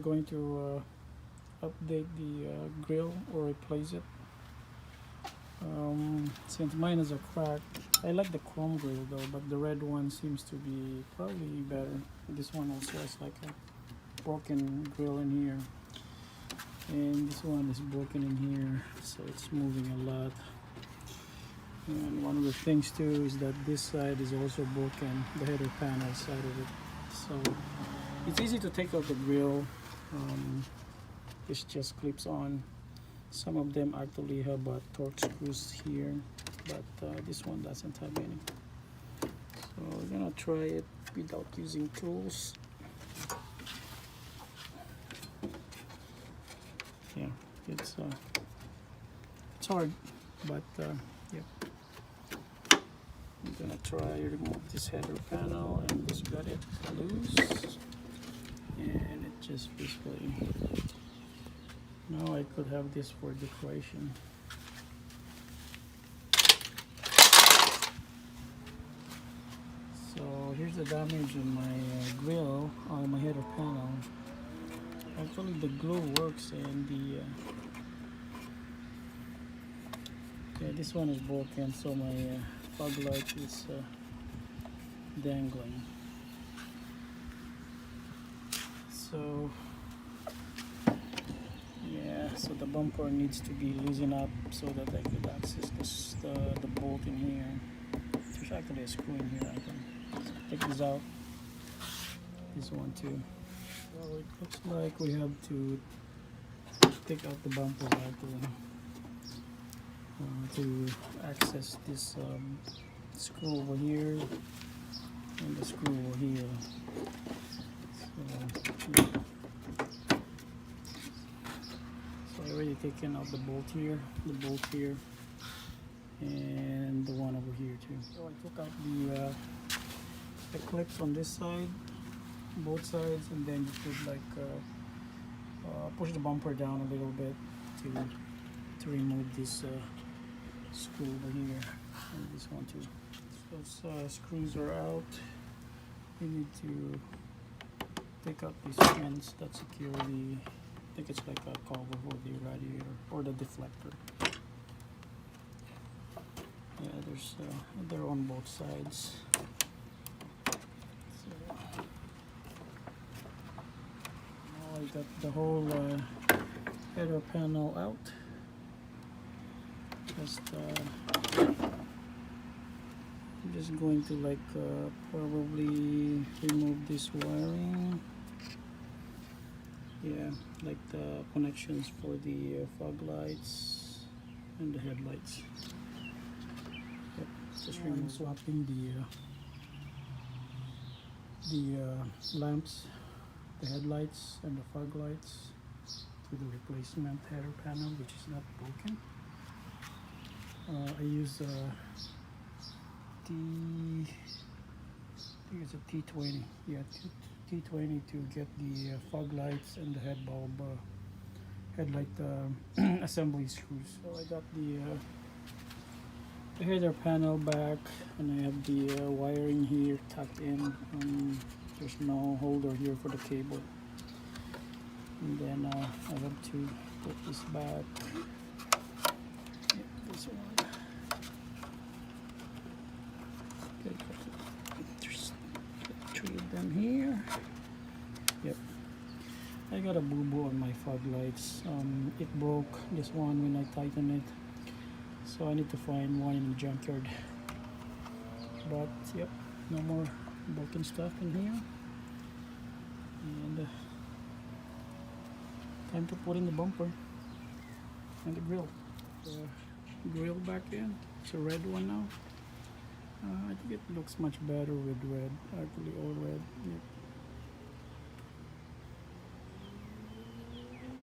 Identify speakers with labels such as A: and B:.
A: going to update the grill or replace it. Since mine is a crack, I like the chrome grill though, but the red one seems to be probably better. This one also has like a broken grill in here, and this one is broken in here, so it's moving a lot. And one of the things too is that this side is also broken, the header panel side of it. So it's easy to take out the grill. This just clips on. Some of them actually have torque screws here, but this one doesn't have any. So we're gonna try it without using tools. Yeah, it's hard, but yeah. I'm gonna try remove this header panel and just got it loose, and it just basically. Now I could have this for decoration. So here's the damage in my grill on my header panel. Actually the glue works, and the yeah, this one is broken, so my fog light is dangling. So yeah, so the bumper needs to be loosened up so that I could access the bolt in here. There's actually a screw in here. I can take this out. This one too. So it looks like we have to take out the bumper actually to access this screw over here and the screw over here. So, yeah. I already taken out the bolt here, and the one over here too. So I took out the clips on this side, both sides, and then you could like push the bumper down a little bit to remove this screw over here, and this one too. So those screws are out. You need to take out these pins that secure the. I think it's like a cover for the radiator or the deflector. Yeah, they're on both sides. So now I got the whole header panel out. I'm just going to like probably remove this wiring. Yeah, like the connections for the fog lights and the headlights. Yep, just remove. Swapping the lamps, the headlights and the fog lights to the replacement header panel, which is not broken. I use I think it's a T20. Yeah, T20 to get the fog lights and the headlight assembly screws. So I got the header panel back, and I have the wiring here tucked in. There's no holder here for the cable, and then I have to put this back. Yeah, this one. Okay, there's 3 of them here. Yep, I got a boo-boo on my fog lights. It broke, this one, when I tightened it, so I need to find one in the junkyard. But yep, no more broken stuff in here, and time to put in the bumper and the grill. The grill back in, it's a red one now. I think it looks much better with red, actually all red. Yep.